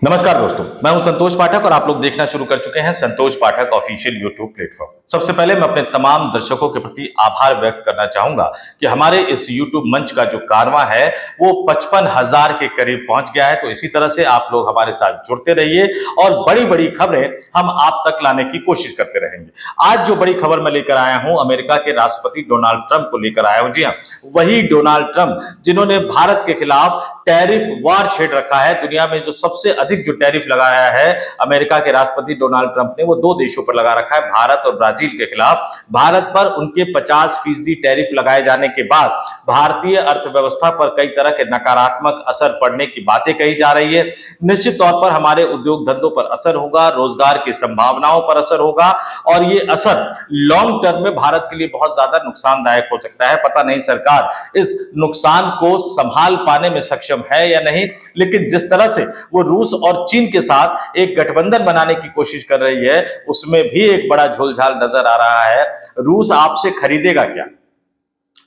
नमस्कार दोस्तों, मैं हूं संतोष पाठक और आप लोग देखना शुरू कर चुके हैं संतोष पाठक ऑफिशियल यूट्यूब प्लेटफॉर्म। सबसे पहले मैं अपने तमाम दर्शकों के प्रति आभार व्यक्त करना चाहूंगा कि हमारे इस यूट्यूब मंच का जो कारवां है वो 55,000 के करीब पहुंच गया है। तो इसी तरह से आप लोग हमारे साथ जुड़ते रहिए और बड़ी बड़ी खबरें हम आप तक लाने की कोशिश करते रहेंगे। आज जो बड़ी खबर मैं लेकर आया हूं, अमेरिका के राष्ट्रपति डोनाल्ड ट्रंप को लेकर आया हूं। जी हाँ, वही डोनाल्ड ट्रंप जिन्होंने भारत के खिलाफ टैरिफ वार छेड़ रखा है। दुनिया में जो सबसे अधिक जो टैरिफ लगाया है अमेरिका के राष्ट्रपति डोनाल्ड ट्रंप ने, वो दो देशों पर लगा रखा है, भारत और ब्राजील के खिलाफ। भारत पर उनके 50% टैरिफ लगाए जाने के बाद भारतीय अर्थव्यवस्था पर कई तरह के नकारात्मक असर पड़ने की बातें कही जा रही है। निश्चित तौर पर हमारे उद्योग धंधों पर असर होगा, रोजगार की संभावनाओं पर असर होगा और ये असर लॉन्ग टर्म में भारत के लिए बहुत ज्यादा नुकसानदायक हो सकता है। पता नहीं सरकार इस नुकसान को संभाल पाने में सक्षम है या नहीं, लेकिन जिस तरह से वो रूस और चीन के साथ एक गठबंधन बनाने की कोशिश कर रही है, उसमें भी एक बड़ा झोलझाल नजर आ रहा है। रूस आपसे खरीदेगा क्या?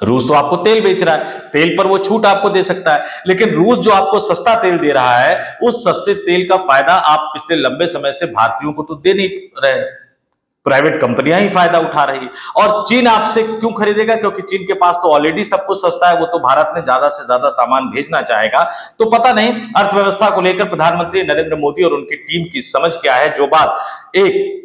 रूस तो आपको तेल बेच रहा है, तेल पर वो छूट आपको दे सकता है, लेकिन रूस जो आपको सस्ता तेल दे रहा है, उस सस्ते तेल का फायदा आप पिछले लंबे समय से भारतीयों को तो दे नहीं रहे, प्राइवेट कंपनियां ही फायदा उठा रही है। और चीन आपसे क्यों खरीदेगा? क्योंकि चीन के पास तो ऑलरेडी सब कुछ सस्ता है, वो तो भारत में ज्यादा से ज्यादा सामान भेजना चाहेगा। तो पता नहीं अर्थव्यवस्था को लेकर प्रधानमंत्री नरेंद्र मोदी और उनकी टीम की समझ क्या है। जो बात एक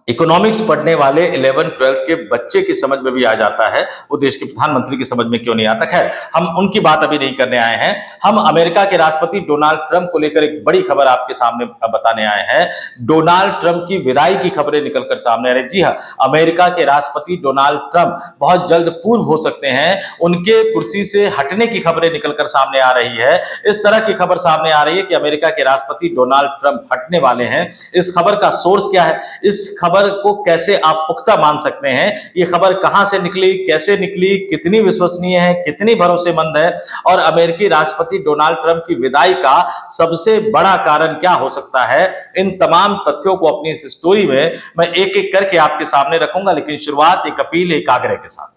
इकोनॉमिक्स पढ़ने वाले 11-12 के बच्चे की समझ में भी आ जाता है, वो देश के प्रधानमंत्री की समझ में क्यों नहीं आता? खैर, हम उनकी बात अभी नहीं करने आए हैं। हम अमेरिका के राष्ट्रपति डोनाल्ड ट्रंप को लेकर एक बड़ी खबर आपके सामने बताने आए हैं। डोनाल्ड ट्रंप की विदाई की खबरें निकलकर सामने आ रही। जी हां, अमेरिका के राष्ट्रपति डोनाल्ड ट्रंप बहुत जल्द पूर्व हो सकते हैं, उनके कुर्सी से हटने की खबरें निकलकर सामने आ रही है। इस तरह की खबर सामने आ रही है कि अमेरिका के राष्ट्रपति डोनाल्ड ट्रंप हटने वाले हैं। इस खबर का सोर्स क्या है? इस खबर को कैसे आप पुख्ता मान सकते हैं? ये खबर कहां से निकली, कैसे निकली, कितनी विश्वसनीय है, कितनी भरोसेमंद है और अमेरिकी राष्ट्रपति डोनाल्ड ट्रंप की विदाई का सबसे बड़ा कारण क्या हो सकता है? इन तमाम तथ्यों को अपनी इस स्टोरी में मैं एक एक करके आपके सामने रखूंगा, लेकिन शुरुआत एक अपील, एक आग्रह के साथ।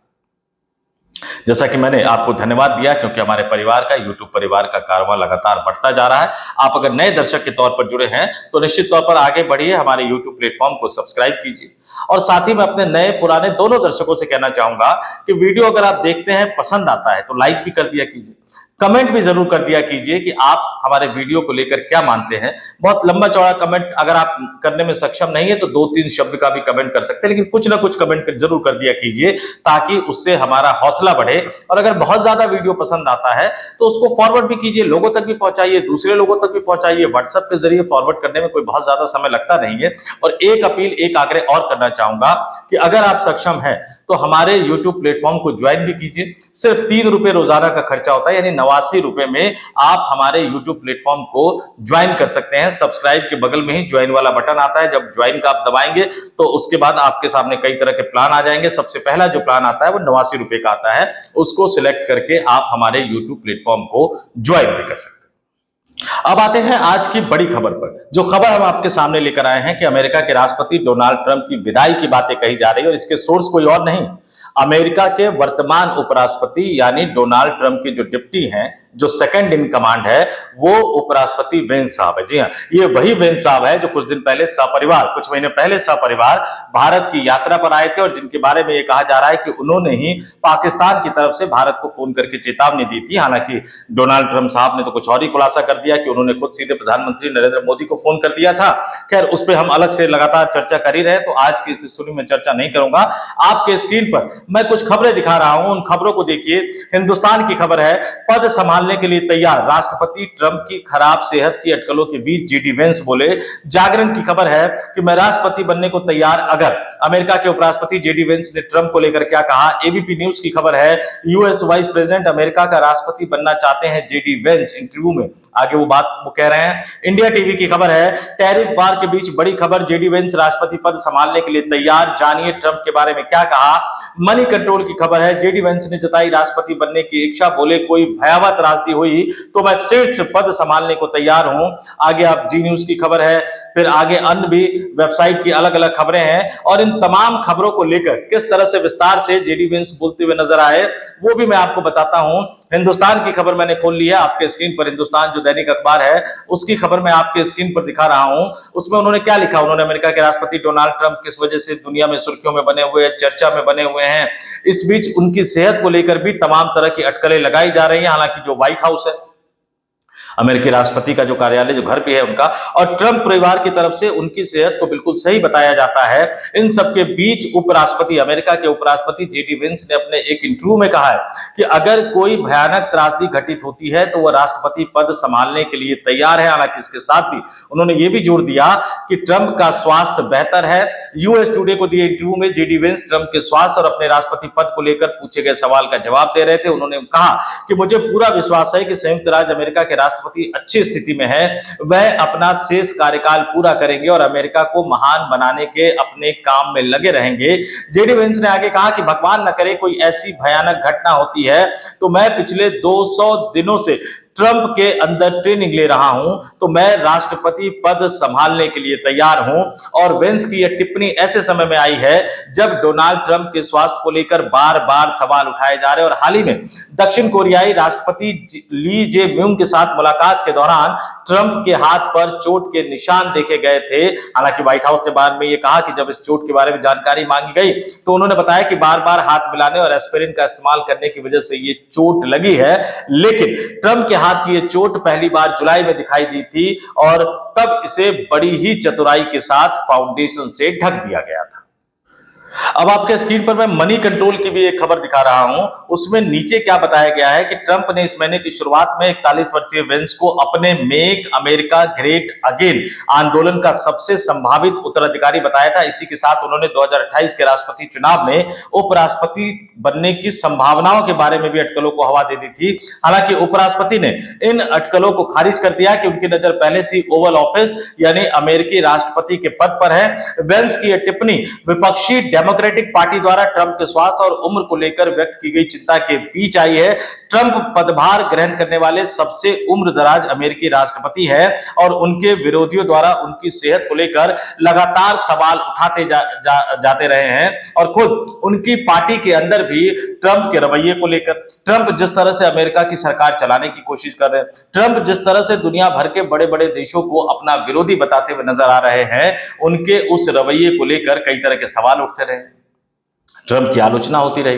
जैसा कि मैंने आपको धन्यवाद दिया, क्योंकि हमारे परिवार का, यूट्यूब परिवार का कारवां लगातार बढ़ता जा रहा है। आप अगर नए दर्शक के तौर पर जुड़े हैं तो निश्चित तौर पर आगे बढ़िए, हमारे यूट्यूब प्लेटफॉर्म को सब्सक्राइब कीजिए। और साथ ही मैं अपने नए पुराने दोनों दर्शकों से कहना चाहूंगा कि वीडियो अगर आप देखते हैं, पसंद आता है तो लाइक भी कर दिया कीजिए, कमेंट भी जरूर कर दिया कीजिए कि आप हमारे वीडियो को लेकर क्या मानते हैं। बहुत लंबा चौड़ा कमेंट अगर आप करने में सक्षम नहीं है तो 2-3 शब्द का भी कमेंट कर सकते हैं, लेकिन कुछ ना कुछ कमेंट जरूर कर दिया कीजिए ताकि उससे हमारा हौसला बढ़े। और अगर बहुत ज्यादा वीडियो पसंद आता है तो उसको फॉरवर्ड भी कीजिए, लोगों तक भी पहुंचाइए, दूसरे लोगों तक भी पहुंचाइए। व्हाट्सएप के जरिए फॉरवर्ड करने में कोई बहुत ज्यादा समय लगता नहीं है। और एक अपील, एक आग्रह और करना चाहूंगा कि अगर आप सक्षम हैं तो हमारे YouTube प्लेटफॉर्म को ज्वाइन भी कीजिए। सिर्फ 3 रुपए रोजाना का खर्चा होता है, यानी 89 रुपए में आप हमारे YouTube प्लेटफॉर्म को ज्वाइन कर सकते हैं। सब्सक्राइब के बगल में ही ज्वाइन वाला बटन आता है, जब ज्वाइन का आप दबाएंगे तो उसके बाद आपके सामने कई तरह के प्लान आ जाएंगे। सबसे पहला जो प्लान आता है वो 89 रुपए का आता है, उसको सिलेक्ट करके आप हमारे YouTube प्लेटफॉर्म को ज्वाइन भी कर सकते हैं। अब आते हैं आज की बड़ी खबर पर। जो खबर हम आपके सामने लेकर आए हैं कि अमेरिका के राष्ट्रपति डोनाल्ड ट्रंप की विदाई की बातें कही जा रही है और इसके सोर्स कोई और नहीं, अमेरिका के वर्तमान उपराष्ट्रपति यानी डोनाल्ड ट्रंप के जो डिप्टी हैं, जो सेकंड इन कमांड है, वो उपराष्ट्रपति वेंस साहब है। जी हां, ये वही वेंस साहब है जो कुछ दिन पहले सपरिवार, कुछ महीने पहले सपरिवार भारत की यात्रा पर आए थे और जिनके बारे में ये कहा जा रहा है कि उन्होंने ही पाकिस्तान की तरफ से भारत को फोन करके चेतावनी दी थी। हालांकि डोनाल्ड ट्रंप साहब ने तो कुछ और ही खुलासा कर दिया कि उन्होंने खुद सीधे प्रधानमंत्री नरेंद्र मोदी को फोन कर दिया था। खैर, उस पर हम अलग से लगातार चर्चा कर ही रहे, तो आज की इस स्टोरी में चर्चा नहीं करूंगा। आपके स्क्रीन पर मैं कुछ खबरें दिखा रहा हूं, उन खबरों को देखिए। हिंदुस्तान की खबर है, पद संभालने के लिए तैयार राष्ट्रपति ट्रंप की खराब सेहत की अटकलों के बीच जेडी वेंस बोले। जागरण की खबर है कि मैं राष्ट्रपति बनने को तैयार अगर। अमेरिका के उपराष्ट्रपति जेडी वेंस ने ट्रंप को लेकर क्या कहा? एबीपी न्यूज की खबर है, यूएस वाइस प्रेसिडेंट अमेरिका का राष्ट्रपति बनना चाहते हैं जेडी वेंस। इंटरव्यू में आगे वो बात वो कह रहे हैं। इंडिया टीवी की खबर है, टैरिफ वार के बीच बड़ी खबर, जेडी वेंस राष्ट्रपति पद संभालने के लिए तैयार। जानिए ट्रंप के बारे में क्या कहा। मनी कंट्रोल की खबर है, जेडी वेंस ने जताई राष्ट्रपति बनने की इच्छा, बोले कोई भयावह त्रासदी हुई तो मैं शीर्ष पद संभालने को तैयार हूं। आगे आप जी न्यूज की खबर है, फिर आगे अन्य भी वेबसाइट की अलग अलग खबरें हैं, और इन तमाम खबरों को लेकर किस तरह से विस्तार से जेडी वेंस बोलते हुए नजर आए वो भी मैं आपको बताता हूं। हिंदुस्तान की खबर मैंने खोल ली है आपके स्क्रीन पर, हिंदुस्तान जो दैनिक अखबार है उसकी खबर मैं आपके स्क्रीन पर दिखा रहा हूं। उसमें उन्होंने क्या लिखा, उन्होंने अमेरिका के राष्ट्रपति डोनाल्ड ट्रंप किस वजह से दुनिया में सुर्खियों में बने हुए, चर्चा में बने हुए हैं। इस बीच उनकी सेहत को लेकर भी तमाम तरह की अटकलें लगाई जा रही हैं। हालांकि जो व्हाइट हाउस है, अमेरिकी राष्ट्रपति का जो कार्यालय, जो घर भी है उनका, और ट्रंप परिवार की तरफ से उनकी सेहत को बिल्कुल सही बताया जाता है। इन सबके बीच उपराष्ट्रपति, अमेरिका के उपराष्ट्रपति जेडी वेंस ने अपने एक इंटरव्यू में कहा है कि अगर कोई भयानक त्रासदी घटित होती है तो वह राष्ट्रपति पद संभालने के लिए तैयार है। हालांकि इसके साथ ही उन्होंने ये भी जोर दिया कि ट्रंप का स्वास्थ्य बेहतर है। यूएस टुडे को दिए इंटरव्यू में जेडी वेंस ट्रंप के स्वास्थ्य और अपने राष्ट्रपति पद को लेकर पूछे गए सवाल का जवाब दे रहे थे। उन्होंने कहा कि मुझे पूरा विश्वास है कि संयुक्त राज्य अमेरिका के राष्ट्रपति अच्छी स्थिति में है, वह अपना शेष कार्यकाल पूरा करेंगे और अमेरिका को महान बनाने के अपने काम में लगे रहेंगे। जेडी वेंस ने आगे कहा कि भगवान न करे कोई ऐसी भयानक घटना होती है तो मैं पिछले 200 दिनों से ट्रंप के अंदर ट्रेनिंग ले रहा हूं, तो मैं राष्ट्रपति पद संभालने के लिए तैयार हूं। और वेंस की यह टिप्पणी ऐसे समय में आई है जब डोनाल्ड ट्रंप के स्वास्थ्य को लेकर बार बार सवाल उठाए जा रहे हैं। और हाल ही में दक्षिण कोरियाई राष्ट्रपति ली जे म्यूंग के साथ मुलाकात के दौरान ट्रंप के हाथ पर चोट के निशान देखे गए थे। हालांकि व्हाइट हाउस ने बाद में यह कहा कि जब इस चोट के बारे में जानकारी मांगी गई तो उन्होंने बताया कि बार बार हाथ मिलाने और एस्पिरिन का इस्तेमाल करने की वजह से ये चोट लगी है। लेकिन ट्रंप के हाथ की ये चोट पहली बार जुलाई में दिखाई दी थी और तब इसे बड़ी ही चतुराई के साथ फाउंडेशन से ढक दिया गया था। अब आपके स्क्रीन पर मैं मनी कंट्रोल की भी एक खबर दिखा रहा हूं। उसमें नीचे क्या बताया गया है कि ट्रंप ने इस महीने की शुरुआत में 41 वर्षीय वेंस को अपने मेक अमेरिका ग्रेट अगेन आंदोलन का सबसे संभावित उत्तराधिकारी बताया था। इसी के साथ उन्होंने 2028 के राष्ट्रपति चुनाव में उपराष्ट्रपति बनने की संभावनाओं के बारे में भी अटकलों को हवा दे दी थी। हालांकि उपराष्ट्रपति ने इन अटकलों को खारिज कर दिया कि उनकी नजर पहले से ओवल ऑफिस यानी अमेरिकी राष्ट्रपति के पद पर है। वेंस की यह टिप्पणी विपक्षी डेमोक्रेटिक पार्टी द्वारा ट्रंप के स्वास्थ्य और उम्र को लेकर व्यक्त की गई चिंता के बीच आई है। ट्रंप पदभार ग्रहण करने वाले सबसे उम्रदराज अमेरिकी राष्ट्रपति है और उनके विरोधियों द्वारा उनकी सेहत को लेकर लगातार सवाल उठाते जाते रहे हैं। और खुद उनकी पार्टी के अंदर भी ट्रंप के रवैये को लेकर, ट्रंप जिस तरह से अमेरिका की सरकार चलाने की कोशिश कर रहे हैं, ट्रंप जिस तरह से दुनिया भर के बड़े बड़े देशों को अपना विरोधी बताते हुए नजर आ रहे हैं, उनके उस रवैये को लेकर कई तरह के सवाल उठते रहे, ट्रंप की आलोचना होती रही।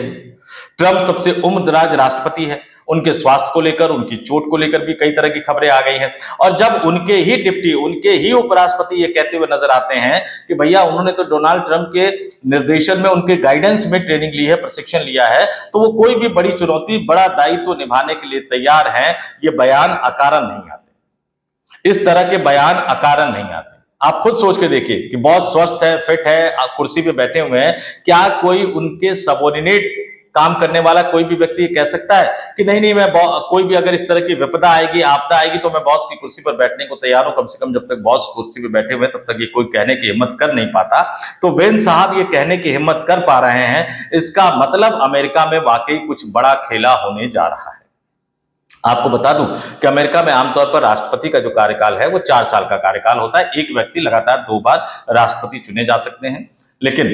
ट्रंप सबसे उम्रदराज राष्ट्रपति है, उनके स्वास्थ्य को लेकर, उनकी चोट को लेकर भी कई तरह की खबरें आ गई हैं। और जब उनके ही डिप्टी, उनके ही उपराष्ट्रपति ये कहते हुए नजर आते हैं कि भैया उन्होंने तो डोनाल्ड ट्रंप के निर्देशन में, उनके गाइडेंस में ट्रेनिंग ली है, प्रशिक्षण लिया है, तो वो कोई भी बड़ी चुनौती, बड़ा दायित्व निभाने के लिए तैयार हैं, ये बयान अकारण नहीं आते। इस तरह के बयान अकारण नहीं आते। आप खुद सोच के देखिए कि बॉस स्वस्थ है, फिट है, कुर्सी पे बैठे हुए हैं, क्या कोई उनके सबऑर्डिनेट काम करने वाला कोई भी व्यक्ति कह सकता है कि नहीं नहीं, मैं कोई भी अगर इस तरह की विपदा आएगी, आपदा आएगी तो मैं बॉस की कुर्सी पर बैठने को तैयार हूं। कम से कम जब तक बॉस कुर्सी पर बैठे हुए तब तक ये कोई कहने की हिम्मत कर नहीं पाता। तो वेंस साहब ये कहने की हिम्मत कर पा रहे हैं, इसका मतलब अमेरिका में वाकई कुछ बड़ा खेला होने जा रहा है। आपको बता दूं कि अमेरिका में आमतौर पर राष्ट्रपति का जो कार्यकाल है वो 4 साल का कार्यकाल होता है। एक व्यक्ति लगातार 2 बार राष्ट्रपति चुने जा सकते हैं। लेकिन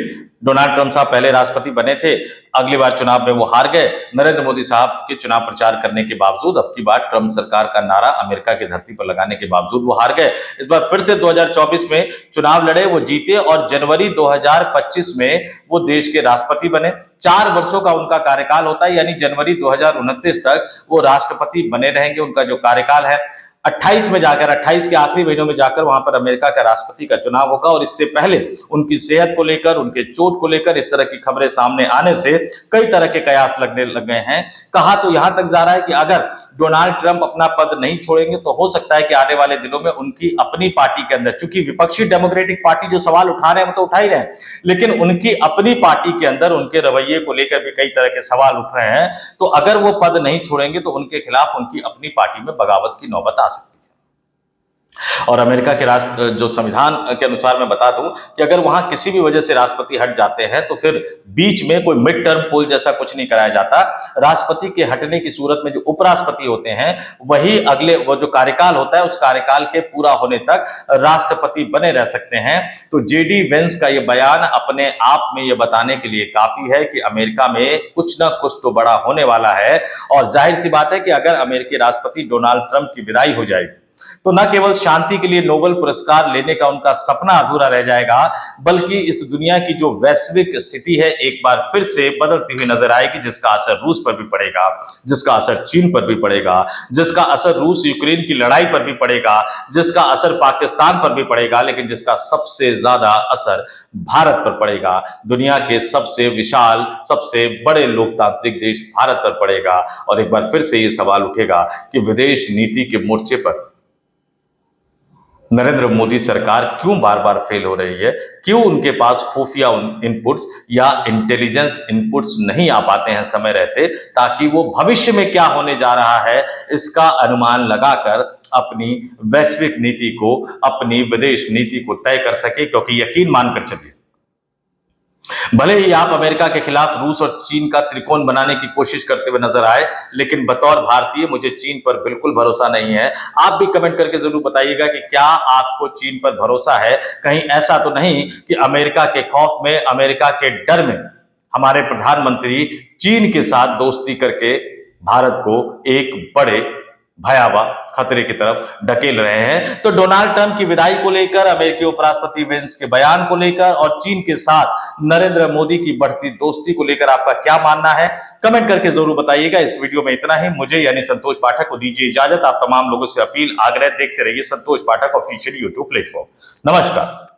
डोनाल्ड ट्रंप साहब पहले राष्ट्रपति बने थे, अगली बार चुनाव में वो हार गए। नरेंद्र मोदी साहब के चुनाव प्रचार करने के बावजूद, अब की बार ट्रंप सरकार का नारा अमेरिका की धरती पर लगाने के बावजूद वो हार गए। इस बार फिर से 2024 में चुनाव लड़े, वो जीते और जनवरी 2025 में वो देश के राष्ट्रपति बने। 4 वर्षों का उनका कार्यकाल होता है, यानी जनवरी 2029 तक वो राष्ट्रपति बने रहेंगे। उनका जो कार्यकाल है 28 में जाकर, 28 के आखिरी महीनों में जाकर वहां पर अमेरिका का राष्ट्रपति का चुनाव होगा। और इससे पहले उनकी सेहत को लेकर, उनके चोट को लेकर इस तरह की खबरें सामने आने से कई तरह के कयास लगने लग गए हैं। कहा तो यहां तक जा रहा है कि अगर डोनाल्ड ट्रंप अपना पद नहीं छोड़ेंगे तो हो सकता है कि आने वाले दिनों में उनकी अपनी पार्टी के अंदर, चूंकि विपक्षी डेमोक्रेटिक पार्टी जो सवाल उठा रहे हैं वो तो उठा ही रहे हैं, लेकिन उनकी अपनी पार्टी के अंदर उनके रवैये को लेकर भी कई तरह के सवाल उठ रहे हैं। तो अगर वो पद नहीं छोड़ेंगे तो उनके खिलाफ उनकी अपनी पार्टी में बगावत की नौबत आ सकती है। और अमेरिका के राष्ट्र जो संविधान के अनुसार मैं बता दूं कि अगर वहां किसी भी वजह से राष्ट्रपति हट जाते हैं तो फिर बीच में कोई मिड टर्म पोल जैसा कुछ नहीं कराया जाता। राष्ट्रपति के हटने की सूरत में जो उपराष्ट्रपति होते हैं वही अगले वो जो कार्यकाल होता है उस कार्यकाल के पूरा होने तक राष्ट्रपति बने रह सकते हैं। तो जेडी वेंस का ये बयान अपने आप में ये बताने के लिए काफी है कि अमेरिका में कुछ ना कुछ तो बड़ा होने वाला है। और जाहिर सी बात है कि अगर अमेरिकी राष्ट्रपति डोनाल्ड ट्रंप की विदाई हो जाएगी तो न केवल शांति के लिए नोबेल पुरस्कार लेने का उनका सपना अधूरा रह जाएगा, बल्कि इस दुनिया की जो वैश्विक स्थिति है एक बार फिर से बदलती हुई नजर आएगी, जिसका असर रूस पर भी पड़ेगा, जिसका असर चीन पर भी पड़ेगा, जिसका असर रूस यूक्रेन की लड़ाई पर भी पड़ेगा, जिसका असर पाकिस्तान पर भी पड़ेगा, लेकिन जिसका सबसे ज्यादा असर भारत पर पड़ेगा। दुनिया के सबसे विशाल, सबसे बड़े लोकतांत्रिक देश भारत पर पड़ेगा। और एक बार फिर से ये सवाल उठेगा कि विदेश नीति के मोर्चे पर नरेंद्र मोदी सरकार क्यों बार बार फेल हो रही है, क्यों उनके पास खुफिया इनपुट्स या इंटेलिजेंस इनपुट्स नहीं आ पाते हैं समय रहते, ताकि वो भविष्य में क्या होने जा रहा है इसका अनुमान लगाकर अपनी वैश्विक नीति को, अपनी विदेश नीति को तय कर सके। क्योंकि यकीन मानकर चलिए, भले ही आप अमेरिका के खिलाफ रूस और चीन का त्रिकोण बनाने की कोशिश करते हुए नजर आए, लेकिन बतौर भारतीय मुझे चीन पर बिल्कुल भरोसा नहीं है। आप भी कमेंट करके जरूर बताइएगा कि क्या आपको चीन पर भरोसा है। कहीं ऐसा तो नहीं कि अमेरिका के खौफ में, अमेरिका के डर में हमारे प्रधानमंत्री चीन के साथ दोस्ती करके भारत को एक बड़े भयावह खतरे की तरफ ढकेल रहे हैं। तो डोनाल्ड ट्रंप की विदाई को लेकर, अमेरिकी उपराष्ट्रपति वेंस के बयान को लेकर और चीन के साथ नरेंद्र मोदी की बढ़ती दोस्ती को लेकर आपका क्या मानना है, कमेंट करके जरूर बताइएगा। इस वीडियो में इतना ही। मुझे यानी संतोष पाठक को दीजिए इजाजत। आप तमाम लोगों से अपील, आग्रह, देखते रहिए संतोष पाठक ऑफिशियल यूट्यूब प्लेटफॉर्म। नमस्कार।